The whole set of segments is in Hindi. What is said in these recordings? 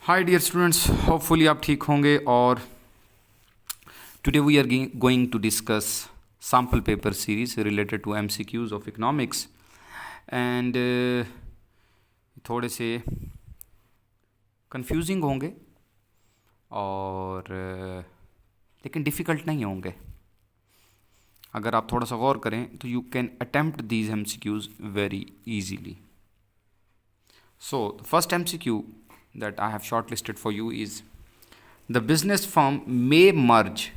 हाय डियर स्टूडेंट्स, होपफुली आप ठीक होंगे। और today we are going to discuss sample paper series related to MCQs of economics and थोड़े से कंफ्यूजिंग होंगे और लेकिन डिफ़िकल्ट नहीं होंगे। अगर आप थोड़ा सा गौर करें तो you can attempt these MCQs very easily. So, the first MCQ that I have shortlisted for you is the business firm may merge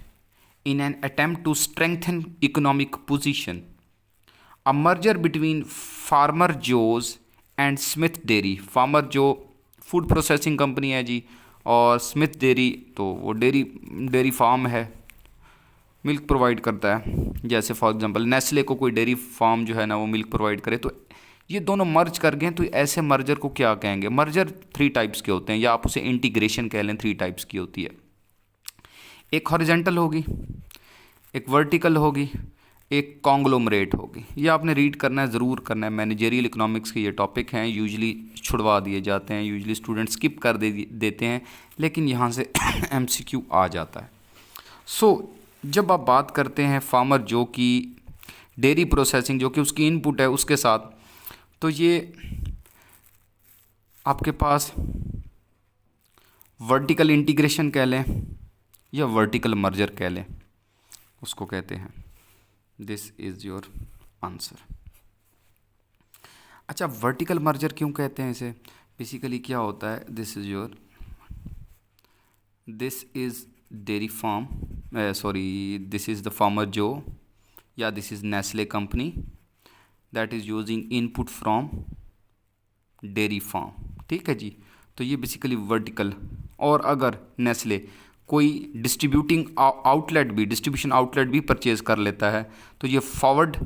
in an attempt to strengthen economic position. A merger between Farmer Joe's and Smith Dairy. Farmer Joe food processing company है जी, और स्मिथ डेयरी तो वो डेयरी फार्म है, मिल्क प्रोवाइड करता है। जैसे फॉर एग्जांपल नेस्ले को कोई डेयरी फार्म जो है ना वो मिल्क प्रोवाइड करे, तो ये दोनों मर्ज कर गए। तो ऐसे मर्जर को क्या कहेंगे? मर्जर 3 टाइप्स के होते हैं, या आप उसे इंटीग्रेशन कह लें। 3 टाइप्स की होती है। एक हॉरिजेंटल होगी, एक वर्टिकल होगी, एक कॉन्ग्लोमरेट होगी। ये आपने रीड करना है, ज़रूर करना है। मैनेजरियल इकोनॉमिक्स के ये टॉपिक हैं, यूजली छुड़वा दिए जाते हैं, यूजली स्टूडेंट स्किप कर देते हैं, लेकिन यहाँ से एमसीक्यू आ जाता है। सो जब आप बात करते हैं फार्मर जो कि डेयरी प्रोसेसिंग जो कि उसकी इनपुट है उसके साथ, तो ये आपके पास वर्टिकल इंटीग्रेशन कह लें या वर्टिकल मर्जर कह लें, उसको कहते हैं। This is your answer. अच्छा, वर्टिकल मर्जर क्यों कहते हैं इसे? बेसिकली क्या होता है, this is dairy farm, this is the farmer जो, या this is Nestle company that is using input from dairy farm. ठीक है जी। तो ये बेसिकली वर्टिकल। और अगर नेस्ले कोई डिस्ट्रीब्यूशन आउटलेट भी परचेज कर लेता है, तो ये फॉरवर्ड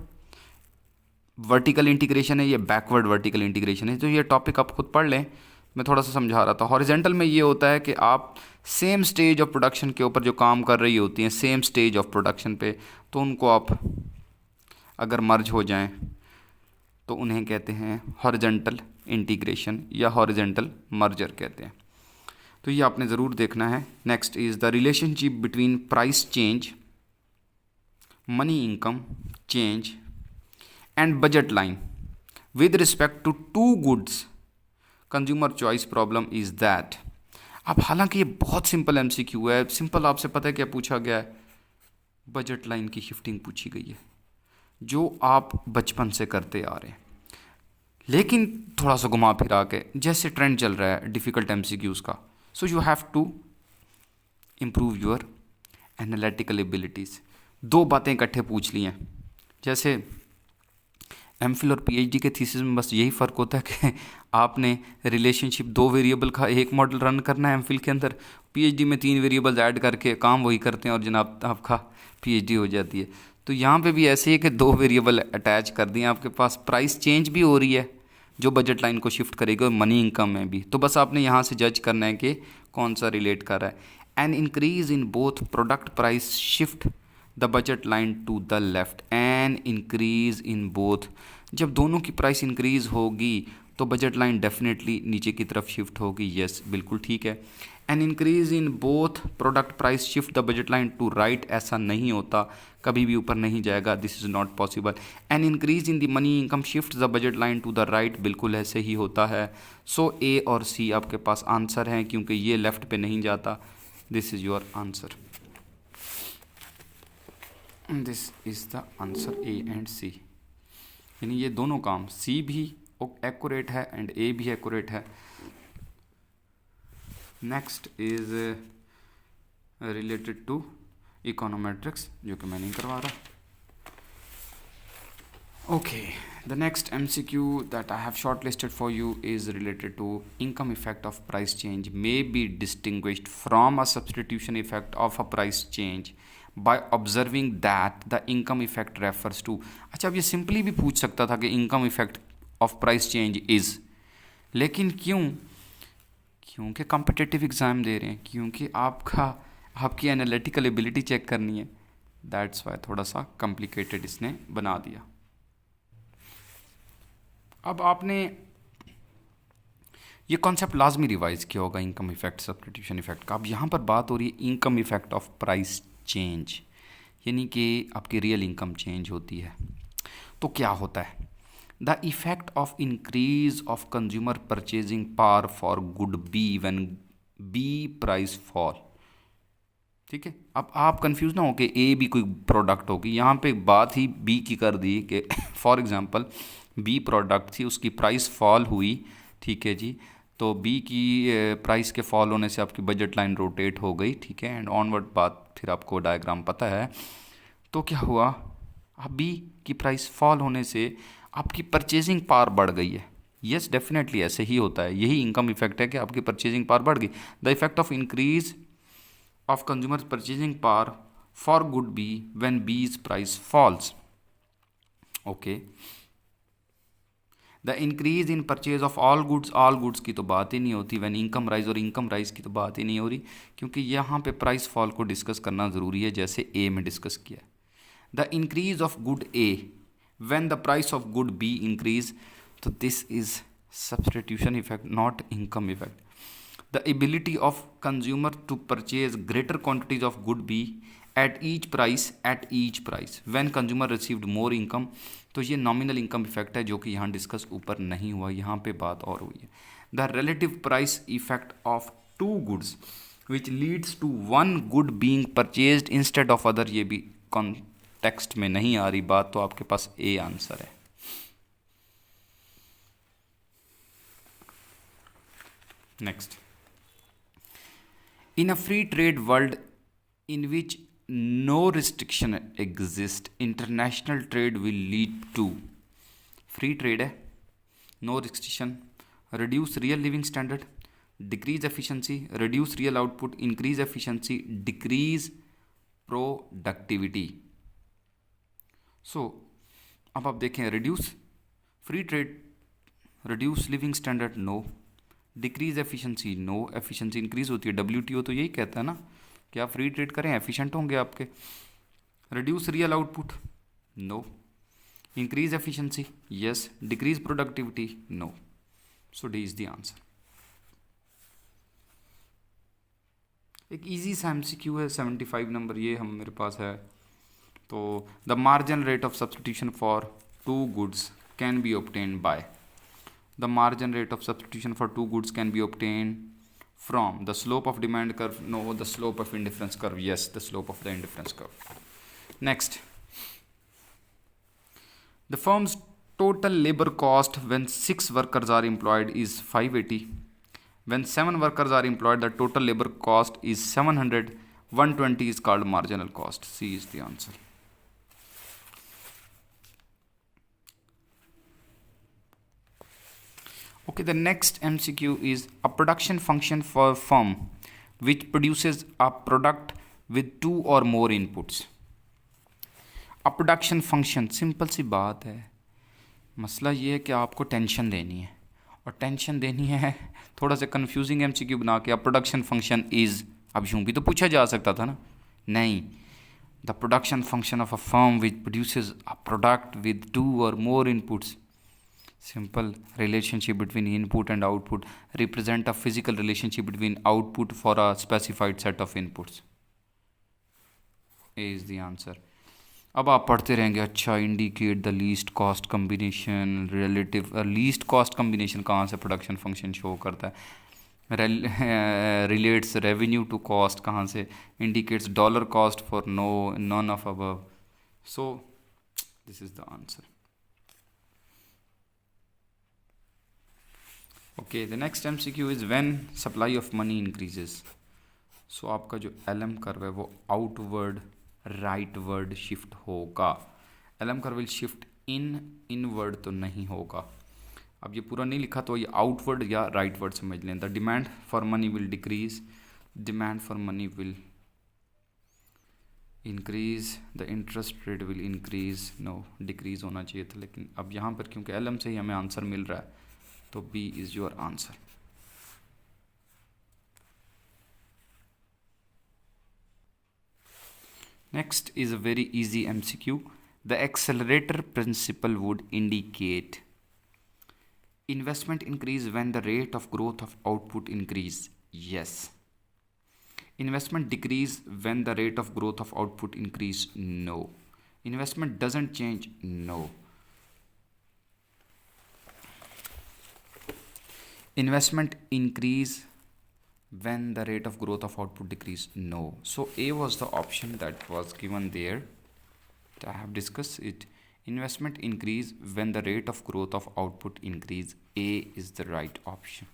वर्टिकल इंटीग्रेशन है, ये बैकवर्ड वर्टिकल इंटीग्रेशन है। तो ये टॉपिक आप खुद पढ़ लें, मैं थोड़ा सा समझा रहा था। हॉरिजेंटल में ये होता है कि आप सेम स्टेज ऑफ प्रोडक्शन के ऊपर जो काम कर रही होती हैं, सेम स्टेज ऑफ प्रोडक्शन पे, तो उनको आप अगर मर्ज हो जाएं तो उन्हें कहते हैं हॉरिजेंटल इंटीग्रेशन या हॉरिजेंटल मर्जर कहते हैं। तो ये आपने ज़रूर देखना है। Next is the relationship between price change, money income change and budget line with respect to 2 goods consumer choice problem is that. अब हालांकि ये बहुत सिंपल एमसीक्यू है, सिंपल आपसे पता है क्या पूछा गया है? बजट लाइन की शिफ्टिंग पूछी गई है, जो आप बचपन से करते आ रहे हैं, लेकिन थोड़ा सा घुमा फिरा के, जैसे ट्रेंड चल रहा है डिफ़िकल्ट एमसीक्यूज़ का। So you have to improve your analytical abilities. 2 बातें इकट्ठे पूछ ली हैं। जैसे एमफिल और पीएचडी के थीसिस में बस यही फ़र्क होता है कि आपने रिलेशनशिप 2 वेरिएबल का एक मॉडल रन करना है एमफिल के अंदर, पीएचडी में 3 वेरिएबल्स ऐड करके काम वही करते हैं और जनाब आपका पीएचडी हो जाती है। तो यहाँ पे भी ऐसे ही है कि 2 वेरिएबल अटैच कर दिए आपके पास, प्राइस चेंज भी हो रही है जो बजट लाइन को शिफ्ट करेगी, और मनी इनकम में भी। तो बस आपने यहाँ से जज करना है कि कौन सा रिलेट कर रहा है। An increase in both product price shift the budget line to the left. An increase in both, जब दोनों की प्राइस इंक्रीज होगी तो बजट लाइन डेफिनेटली नीचे की तरफ शिफ्ट होगी। यस, बिल्कुल ठीक है। An increase in both product price shift the budget line to right, ऐसा नहीं होता, कभी भी ऊपर नहीं जाएगा, this is not possible. An increase in the money income shift the budget line to the right, बिल्कुल ऐसे ही होता है। सो ए और सी आपके पास आंसर हैं, क्योंकि ये लेफ्ट पे नहीं जाता। This is your answer, this is the answer A and C. यानी ये दोनों काम, सी भी एक्यूरेट है एंड ए भी एक्यूरेट है। Next is related to econometrics, जो कि मैं नहीं करवा रहा। Okay, the next MCQ that I have shortlisted for you is related to income effect of price change may be distinguished from a substitution effect of a price change by observing that the income effect refers to। अच्छा, अब ये सिंपली भी पूछ सकता था कि income effect of price change is, लेकिन क्योंकि कॉम्पिटिटिव एग्ज़ाम दे रहे हैं, क्योंकि आपकी एनालिटिकल एबिलिटी चेक करनी है, दैट्स वाई थोड़ा सा कॉम्प्लिकेटेड इसने बना दिया। अब आपने ये कॉन्सेप्ट लाजमी रिवाइज किया होगा इनकम इफेक्ट, सब्स्टिट्यूशन इफेक्ट का। अब यहाँ पर बात हो रही है income effect of price change, यानी कि आपकी रियल इनकम चेंज होती है। तो क्या होता है? The effect of increase of consumer purchasing power for good B when B price fall. ठीक है, अब आप कंफ्यूज ना हो कि ए भी कोई प्रोडक्ट होगी, यहाँ पे बात ही बी की कर दी कि फॉर एग्जांपल बी प्रोडक्ट थी, उसकी प्राइस फॉल हुई, ठीक है जी, तो बी की प्राइस के फॉल होने से आपकी बजट लाइन रोटेट हो गई, ठीक है, एंड ऑनवर्ड बात फिर आपको डायग्राम पता है। तो क्या हुआ, अब बी की प्राइस फॉल होने से आपकी परचेजिंग पावर बढ़ गई है। यस डेफिनेटली ऐसे ही होता है, यही इनकम इफेक्ट है कि आपकी परचेजिंग पावर बढ़ गई। The effect of increase of consumers purchasing power for good B when B's price falls. Okay. The increase in purchase of all goods की तो बात ही नहीं होती, when income rise और income rise की तो बात ही नहीं हो रही, क्योंकि यहाँ पे प्राइस फॉल को डिस्कस करना ज़रूरी है, जैसे ए में डिस्कस किया। The increase of good A when the price of good B increase, तो this is substitution effect, not income effect. The ability of consumer to purchase greater quantities of good B at each price when consumer received more income, तो ये नॉमिनल इनकम इफेक्ट है जो कि यहाँ डिस्कस ऊपर नहीं हुआ, यहाँ पे बात और हुई है। The relative price effect of two goods which leads to one good being purchased instead of other, ये भी कॉन्टेक्स्ट में नहीं आ रही बात, तो आपके पास ए आंसर है। Next, in a free trade world in which no restriction exist, international trade will lead to free trade है, no restriction, reduce real living standard, decrease efficiency, reduce real output, increase efficiency, decrease productivity. So अब आप देखें, reduce free trade, reduce living standard, no, decrease efficiency, no, efficiency increase होती है। WTO तो यही कहता है ना कि आप फ्री ट्रेड करें, एफिशिएंट होंगे आपके। Reduce real output, no, increase efficiency, yes, decrease productivity, no. So D is the answer. एक इजी सा MCQ है, 75 नंबर, ये हम मेरे पास है। तो the marginal rate of substitution for two goods can be obtained by, the margin rate of substitution for two goods can be obtained from the slope of demand curve, no, the slope of indifference curve, yes, the slope of the indifference curve. Next, the firm's total labor cost when 6 workers are employed is 580. When 7 workers are employed, the total labor cost is 700. 120 is called marginal cost. C is the answer. Okay, the next MCQ is a production function for a firm which produces a product with 2 or more inputs. A production function, simple सी बात है, मसला ये है कि आपको टेंशन देनी है, और टेंशन देनी है थोड़ा सा कंफ्यूजिंग MCQ बना के। अब प्रोडक्शन फंक्शन इज़, अब यूँ भी तो पूछा जा सकता था ना, नहीं, the production function of a firm which produces a product with 2 or more inputs. Simple relationship between input and output represent a physical relationship between output for a specified set of inputs. A is the answer. अब आप पढ़ते रहेंगे, अच्छा indicate the least cost combination, relative least cost combination कहाँ से प्रोडक्शन फंक्शन शो करता है, रिलेट्स रेवेन्यू टू कॉस्ट कहाँ से, indicates dollar cost for no, none of above, so this is the answer. Okay, the next MCQ is when supply of money increases. So आपका जो LM कर्व है वो आउटवर्ड राइटवर्ड शिफ्ट होगा। LM curve will shift inward तो नहीं होगा। अब ये पूरा नहीं लिखा तो ये आउटवर्ड या राइटवर्ड समझ लें। The demand for money will decrease, demand for money will increase, the interest rate will increase, no, decrease होना चाहिए था, लेकिन अब यहाँ पर क्योंकि LM से ही हमें आंसर मिल रहा है, तो B is your answer. Next is a very easy MCQ. The accelerator principle would indicate investment increase when the rate of growth of output increase, yes. Investment decrease when the rate of growth of output increase, no. Investment doesn't change, no. Investment increase when the rate of growth of output decrease, no. So A was the option that was given there. I have discussed it. Investment increase when the rate of growth of output increase, A is the right option.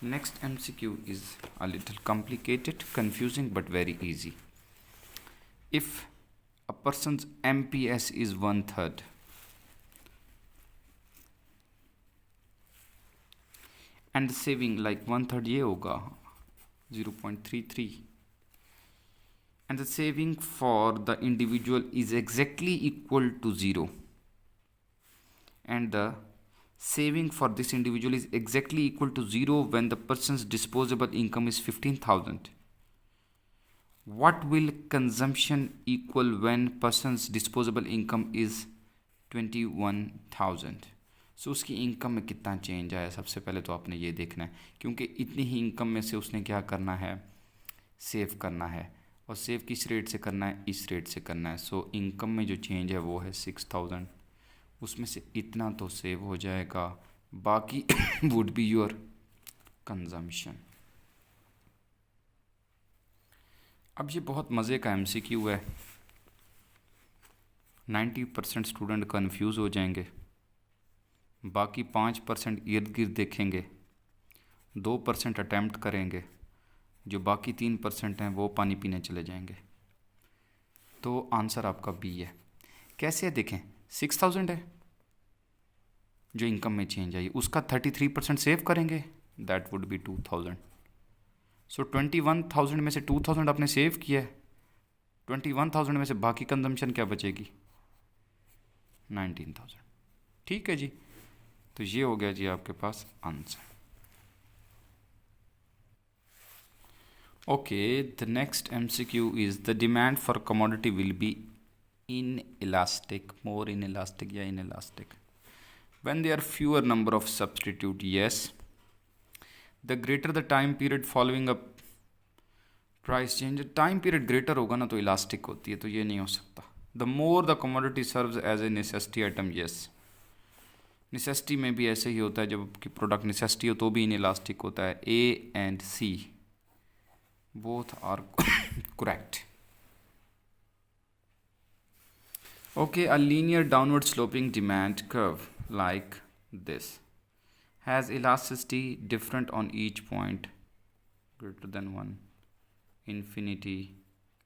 Next MCQ is a little complicated, confusing, but very easy. If a person's MPS is 1/3 and the saving like 1/3 ये होगा 0.33, and the saving for the individual is exactly equal to 0, and the saving for this individual is exactly equal to 0 when the person's disposable income is 15,000. What will consumption equal when person's disposable income is 21,000? सो उसकी इनकम में कितना चेंज आया, सबसे पहले तो आपने ये देखना है, क्योंकि इतनी ही इनकम में से उसने क्या करना है, सेव करना है. और सेव किस रेट से करना है, इस रेट से करना है. सो इनकम में जो चेंज है वो है 6,000, उसमें से इतना तो सेव हो जाएगा, बाकी वुड बी योर कंजम्पशन. अब ये बहुत मज़े का MCQ है. 90% स्टूडेंट कन्फ्यूज़ हो जाएंगे, बाकी 5% इर्द गिर्द देखेंगे, 2% अटैम्प्ट करेंगे, जो बाकी 3% हैं वो पानी पीने चले जाएंगे. तो आंसर आपका बी है. कैसे है देखें, 6,000 है जो इनकम में चेंज आई, उसका 33% सेव करेंगे, दैट वुड बी 2,000. सो 21,000 में से 2,000 आपने सेव किया है, 21,000 में से बाकी कंजम्पशन क्या बचेगी, 19,000. ठीक है जी, तो ये हो गया जी आपके पास answer. Okay, the next MCQ is the demand for commodity will be inelastic, more inelastic या inelastic when there fewer number of substitute, yes. The greater the time period following a price change, time period greater होगा ना तो इलास्टिक होती है, तो ये नहीं हो सकता. The more the commodity serves as a necessity item, yes. Necessity में भी ऐसे ही होता है, जब कि प्रोडक्ट नेसेसिटी हो तो भी इन इलास्टिक होता है. A and C both are correct. Okay, a linear downward sloping demand curve like this has elasticity different on each point, greater than 1, infinity,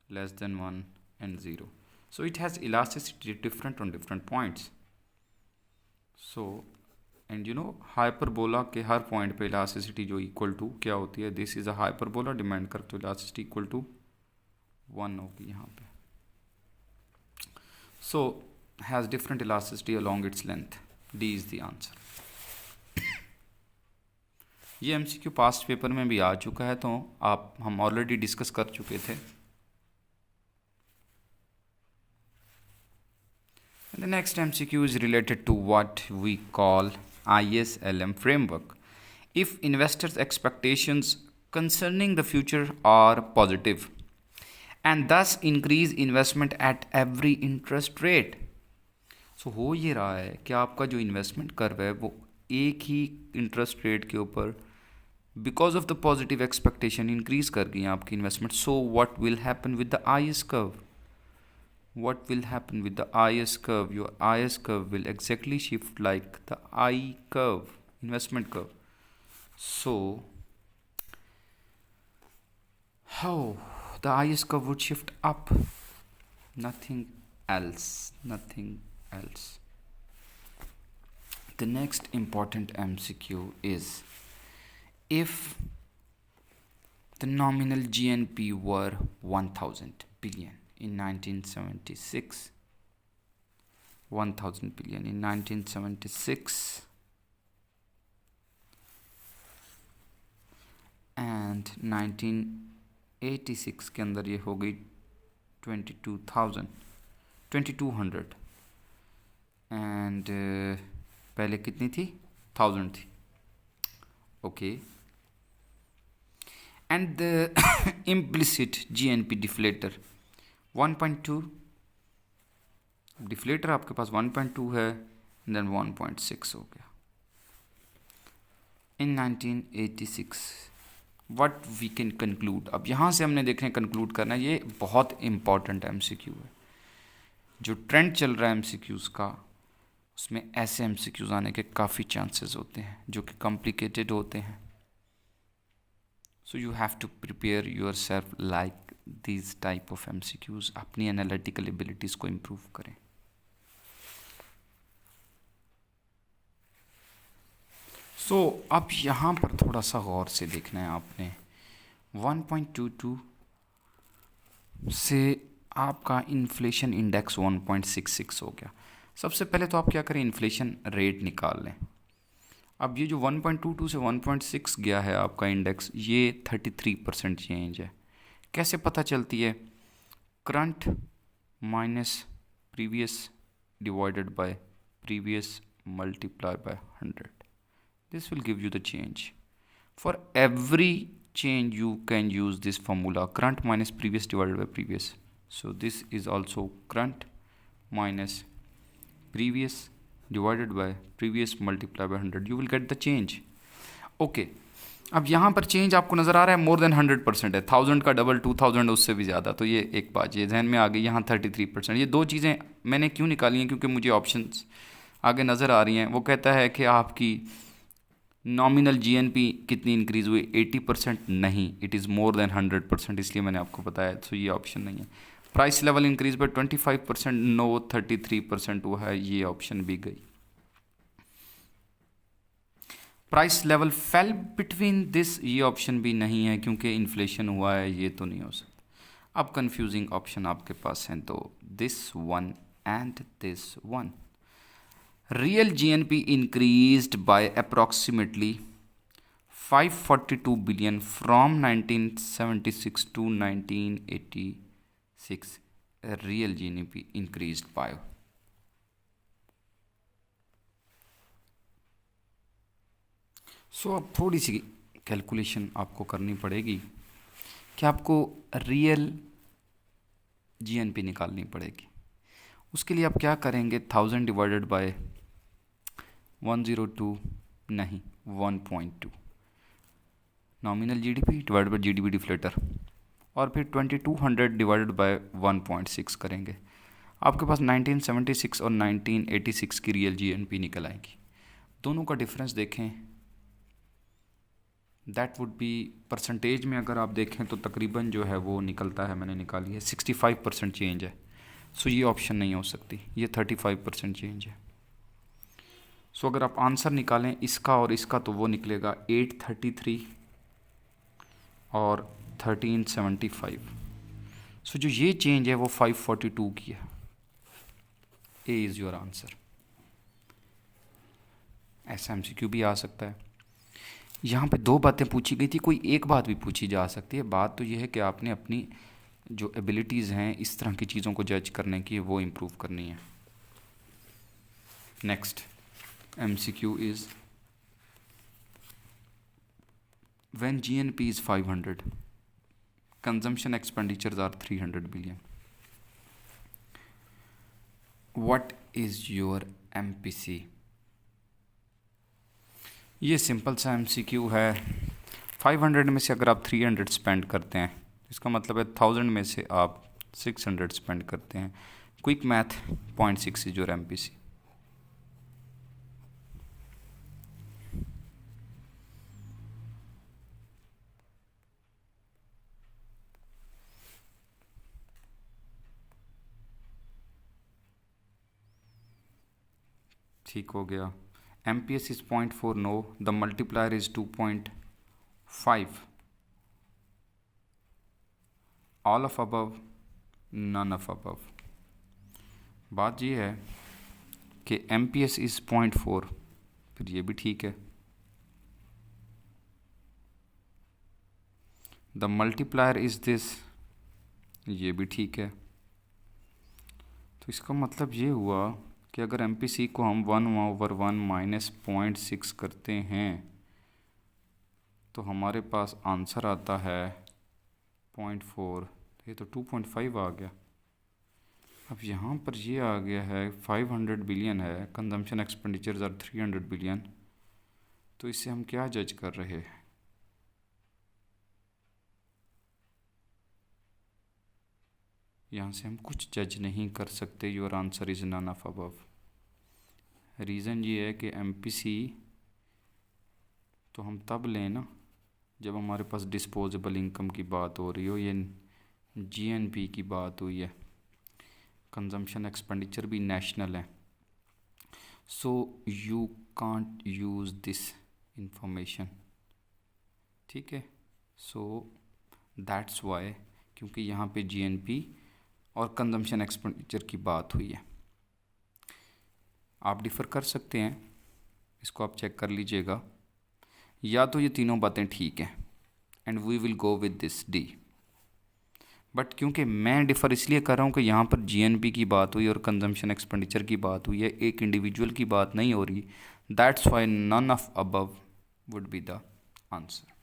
less than 1, and 0. So it has elasticity different on different points. So and you know hyperbola के हर पॉइंट पे इलास्टिसिटी जो इक्वल टू क्या होती है, this is a hyperbola demand कर, तो इलास्टिसिटी इक्वल टू 1 होगी यहाँ पे. So has different elasticity along its length, D is the answer. ये MCQ पास्ट पेपर में भी आ चुका है, तो हम ऑलरेडी डिस्कस कर चुके थे. The next MCQ is related to what we call ISLM framework. If investors' expectations concerning the future are positive and thus increase investment at every interest rate. So हो ये रहा है कि आपका जो इन्वेस्टमेंट कर्व है वो एक ही इंटरेस्ट रेट के ऊपर because of the positive expectation increase कर गई आपकी investment. So what will happen with the IS curve? What will happen with the IS curve? Your IS curve will exactly shift like the I curve, investment curve. So how the IS curve would shift up? Nothing else, nothing else. The next important MCQ is, if the nominal GNP were 1,000 billion in 1976, 1,000 billion in 1976, and 1986 के अंदर ये हो गई 22,000, 2200, and पहले कितनी थी, 1000 थी। Okay, and the implicit GNP deflator 1.2, deflator आपके पास 1.2 है, देन 1.6 हो गया इन 1986। व्हाट वी कैन कंक्लूड, अब यहाँ से हमने देखें कंक्लूड करना है, ये बहुत इंपॉर्टेंट एमसीक्यू है। जो ट्रेंड चल रहा है एमसीक्यूज़ का, उसमें ऐसे एमसीक्यूज़ आने के काफ़ी चांसेस होते हैं जो कि कॉम्प्लिकेटेड होते हैं। So you have to prepare yourself like these type of MCQs, अपनी एनालिटिकल एबिलिटीज़ को इम्प्रूव करें। सो अब यहाँ पर थोड़ा सा गौर से देखना है आपने। 1.22 से आपका इन्फ्लेशन इंडेक्स 1.66 हो गया। सबसे पहले तो आप क्या करें, इन्फ्लेशन रेट निकाल लें। अब ये जो 1.22 से 1.6 गया है आपका इंडेक्स, ये 33% चेंज है। कैसे पता चलती है? Current minus previous divided by previous multiply by 100, this will give you the change. For every change you can use this formula, current minus previous divided by previous. So this is also current minus previous divided by previous multiplied by 100, you will get the change. Okay, अब यहाँ पर चेंज आपको नज़र आ रहा है मोर देन 100% है, 1000 का डबल 2000 उससे भी ज़्यादा, तो ये एक बात ये जहन में आ गई। यहाँ 33%, ये दो चीज़ें मैंने क्यों निकाली हैं, क्योंकि मुझे ऑप्शंस आगे नज़र आ रही हैं। वो कहता है कि आपकी नॉमिनल जीएनपी कितनी इंक्रीज़ हुई, 80%, नहीं, इट इज़ मोर देन 100%, इसलिए मैंने आपको बताया। तो ये ऑप्शन नहीं है। Price level increase by 25%, no, 33% हुआ है, ये ऑप्शन भी गई। Price level fell between this, ये ऑप्शन भी नहीं है क्योंकि इन्फ्लेशन हुआ है, ये तो नहीं हो सकता। अब कंफ्यूजिंग ऑप्शन आपके पास हैं, तो this one and this one. Real GNP increased by approximately 542 billion from 1976 to 1986। Real GNP increased by, so अब थोड़ी सी कैलकुलेशन आपको करनी पड़ेगी कि आपको रियल जीएनपी निकालनी पड़ेगी। उसके लिए आप क्या करेंगे, 1000 डिवाइडेड बाय 102, नहीं 1.2, nominal GDP divided by GDP deflator, और फिर 2200 डिवाइडेड बाय 1.6 करेंगे। आपके पास 1976 और 1986 की रियल जीएनपी निकल आएगी। दोनों का डिफरेंस देखें, दैट वुड बी, परसेंटेज में अगर आप देखें तो तकरीबन जो है वो निकलता है, मैंने निकाली है 65% चेंज है। सो ये ऑप्शन नहीं हो सकती, ये 35% चेंज है। सो अगर आप आंसर निकालें इसका और इसका, तो वो निकलेगा 833 और 1375। सो जो ये चेंज है वो 542 की है। A is your answer. ऐसा एमसीक्यू भी आ सकता है। यहाँ पे दो बातें पूछी गई थी, कोई एक बात भी पूछी जा सकती है। बात तो ये है कि आपने अपनी जो एबिलिटीज़ हैं इस तरह की चीज़ों को जज करने की, वो इम्प्रूव करनी है। Next MCQ is when GNP is 500, consumption expenditures are 300 billion, what is your MPC. ये सिंपल सा एमसीक्यू है। 500 में से अगर आप 300 स्पेंड करते हैं, इसका मतलब है 1000 में से आप 600 स्पेंड करते हैं। Quick math, 0.6 is your MPC. ठीक हो गया। MPS is 0.4, no, the multiplier is 2.5, all of above, none of above। बात ये है कि MPS is 0.4, फिर ये भी ठीक है। the multiplier is this, ये भी ठीक है। तो इसका मतलब ये हुआ कि अगर MPC को हम 1/1 माइनस 0.6 करते हैं तो हमारे पास आंसर आता है 0.4। ये तो 2.5 आ गया। अब यहाँ पर ये आ गया है 500 बिलियन है, कंजम्पशन एक्सपेंडिचर्स आर 300 बिलियन। तो इससे हम क्या जज कर रहे हैं? यहाँ से हम कुछ जज नहीं कर सकते। Your answer is none of above. Reason ये है कि MPC तो हम तब लें ना जब हमारे पास डिस्पोजेबल इनकम की बात हो रही हो, ये GNP की बात हुई है, कंजम्पशन एक्सपेंडिचर भी नेशनल है। So you can't use this information, ठीक है। सो दैट्स वाई, क्योंकि यहाँ पे GNP और कंजम्पशन एक्सपेंडिचर की बात हुई है। आप डिफ़र कर सकते हैं, इसको आप चेक कर लीजिएगा। या तो ये तीनों बातें ठीक हैं and we will go with this D, but क्योंकि मैं डिफ़र इसलिए कर रहा हूँ कि यहाँ पर GNP की बात हुई और कंजम्पशन एक्सपेंडिचर की बात हुई है, एक इंडिविजुअल की बात नहीं हो रही। That's why none of above would be the answer.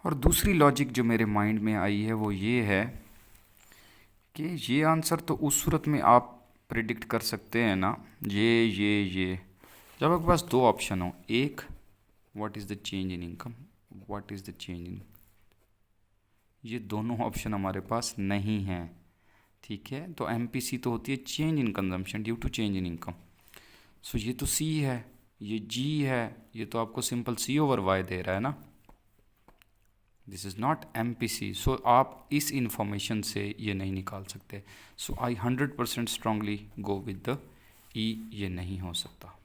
और दूसरी लॉजिक जो मेरे माइंड में आई है वो ये है कि ये आंसर तो उस सूरत में आप प्रिडिक्ट कर सकते हैं ना, ये जब आपके पास दो ऑप्शन हो, एक what is the change in income, what is the change in, ये दोनों ऑप्शन हमारे पास नहीं हैं, ठीक है। तो MPC तो होती है change in consumption due to change in income. So ये तो C है, ये G है, ये तो आपको सिंपल C/Y दे रहा है ना। This is not MPC। सो आप इस इंफॉर्मेशन से ये नहीं निकाल सकते। सो आई 100% strongly go with the E, ये नहीं हो सकता।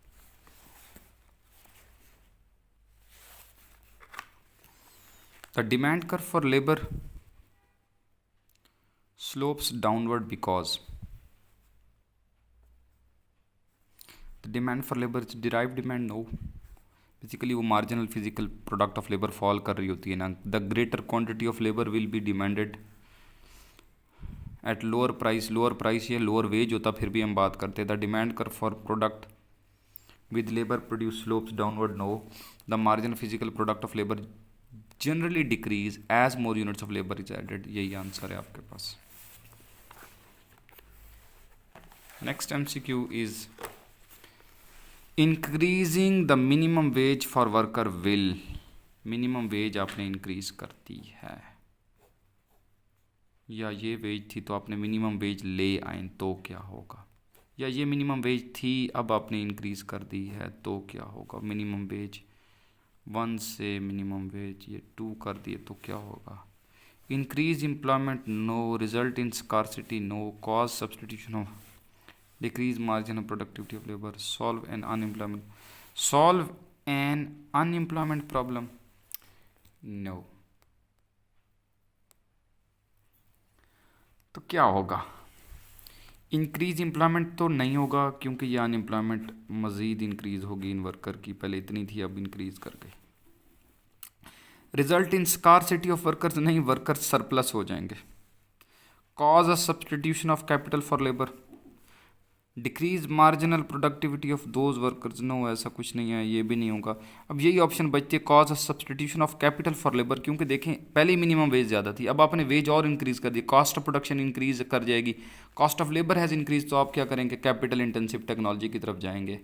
The demand curve for labor slopes downward because the demand for labor is derived demand, no, basically वो marginal physical product of labour fall कर रही होती है ना। The greater quantity of labour will be demanded at lower price या लोअर वेज होता, फिर भी हम बात करते हैं। The demand curve for product with labour produce slopes downward, no, the marginal physical product of labour generally decrease as more units of labour is added. यही आंसर है आपके पास। Next MCQ is increasing the minimum ways for worker will. Minimum wage आपने इंक्रीज कर दी है, या ये वेज थी तो आपने मिनिमम वेज ले आए तो क्या होगा, या ये मिनिमम वेज थी अब आपने इंक्रीज कर दी है तो क्या होगा। मिनिमम वेज 1 से मिनिमम वेज ये 2 कर दिए तो क्या होगा। Increase employment, no, result in scarcity, no, cause substitution of, decrease marginal productivity of labor, solve an unemployment problem, no। तो क्या होगा? इंक्रीज एम्प्लॉयमेंट तो नहीं होगा, क्योंकि ये अनएम्प्लॉयमेंट मज़ीद इंक्रीज होगी इन वर्कर की, पहले इतनी थी अब इंक्रीज कर गई। Result in scarcity of workers, नहीं, वर्कर्स सरप्लस हो जाएंगे। Cause a substitution of capital for labour, decrease marginal productivity of those workers, no, ऐसा कुछ नहीं है, ये भी नहीं होगा। अब यही ऑप्शन बचती है, cause of substitution of capital for labour, क्योंकि देखें पहले ही मिनिमम वेज ज़्यादा थी, अब आपने वेज और इंक्रीज कर दी, कॉस्ट ऑफ प्रोडक्शन इंक्रीज कर जाएगी, cost of labour has increase, तो आप क्या करेंगे, कैपिटल इंटेंसिव टेक्नोलॉजी की तरफ जाएंगे।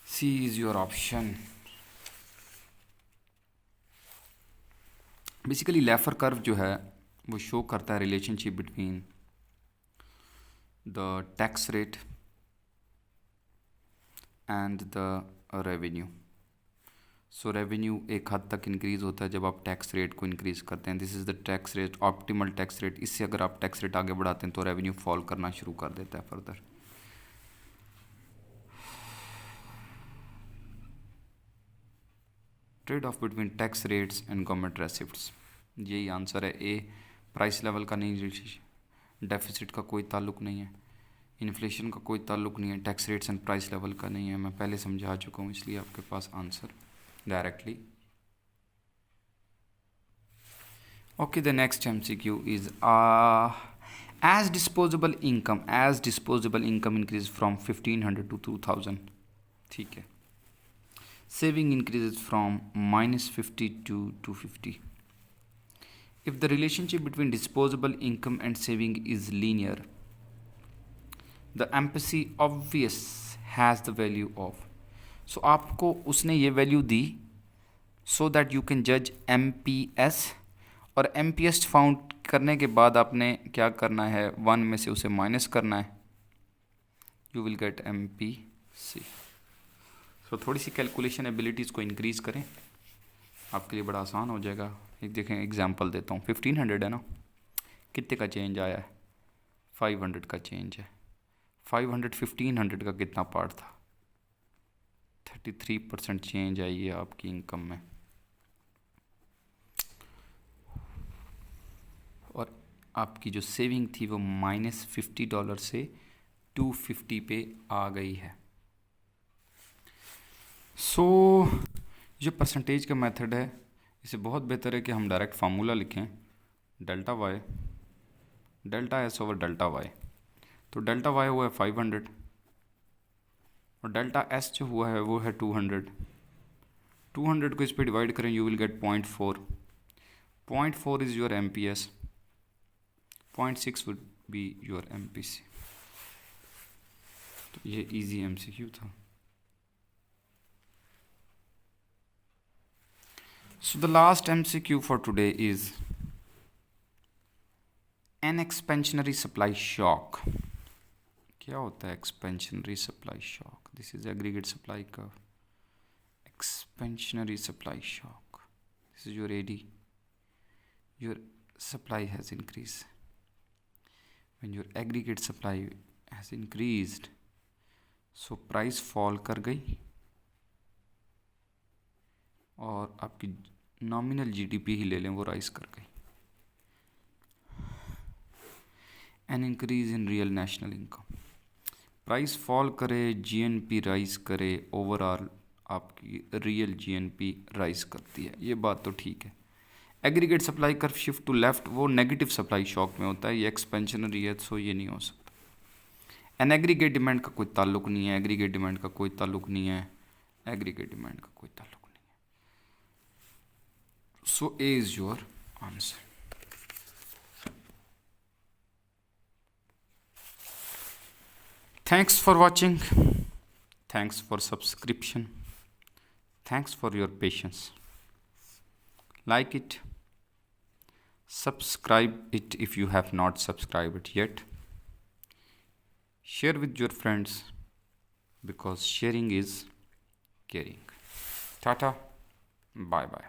C is your option. Basically Laffer curve जो है वो शो करता है relationship between the tax rate and the revenue। सो रेवेन्यू एक हद तक इंक्रीज़ होता है जब आप टैक्स रेट को इंक्रीज़ करते हैं। This is the tax rate, optimal tax rate. इससे अगर आप टैक्स रेट आगे बढ़ाते हैं तो रेवेन्यू फॉल करना शुरू कर देता है further. Trade off between tax rates and government रेसिप्ट्स, यही आंसर है ए। प्राइस लेवल का नहीं रिलेशनशिप, डेफिसिट का कोई ताल्लुक नहीं है, इन्फ्लेशन का कोई ताल्लुक नहीं है, tax rates and price level का नहीं है, मैं पहले समझा चुका हूँ, इसलिए आपके पास answer directly. Okay, the next MCQ is as disposable income increases from 1500 to 2000. ठीक है. Saving increases from -50 to 250. If the relationship between disposable income and saving is linear, the MPC obvious has the value of. So आपको उसने ये value the so that you can judge MPS, और MPS फाउंड करने के बाद आपने क्या करना है, 1 में से उसे माइनस करना है, यू विल गेट MPC. सो थोड़ी सी कैलकुलेशन एबिलिटीज़ को इंक्रीज करें, आपके लिए बड़ा आसान हो जाएगा. एक देखें एग्जांपल देता हूँ. 1500 है ना, कितने का चेंज आया है, 500 का चेंज है. 500 1500 का कितना पार्ट था, 33% चेंज आई है आपकी इनकम में. और आपकी जो सेविंग थी वो -$50 से 250 पे आ गई है. सो जो परसेंटेज का मेथड है, इसे बहुत बेहतर है कि हम डायरेक्ट फार्मूला लिखें, delta Y delta S over delta Y. तो डेल्टा वाई हुआ है 500 और डेल्टा एस जो हुआ है वो है 200. 200 को इस पर डिवाइड करें, you will get 0.4. 0.4 is your MPS. 0.6 would be your MPC. तो ये इजी MCQ था. So the last MCQ for today is an expansionary supply shock. क्या होता है expansionary supply shock? This is aggregate supply curve. Expansionary supply shock. This is your AD. Your supply has increased. When your aggregate supply has increased, so price fall कर गई और आपकी नॉमिनल GDP ही ले लें, वो राइज कर गई. An increase in real national income. Price fall करे, GNP राइज करे, ओवरऑल आपकी रियल GNP राइज करती है. ये बात तो ठीक है. Aggregate supply curve shift to left, वो नेगेटिव सप्लाई शॉक में होता है. ये एक्सपेंशनरी है, सो ये नहीं हो सकता. एन एग्रीगेट डिमांड का कोई ताल्लुक नहीं है, एग्रीगेट डिमांड का कोई ताल्लुक नहीं है, एग्रीगेट डिमांड का कोई ताल्लुक. So A is your answer. Thanks for watching. Thanks for subscription. Thanks for your patience. Like it. Subscribe it if you have not subscribed it yet. Share with your friends because sharing is caring. Tata. Bye bye.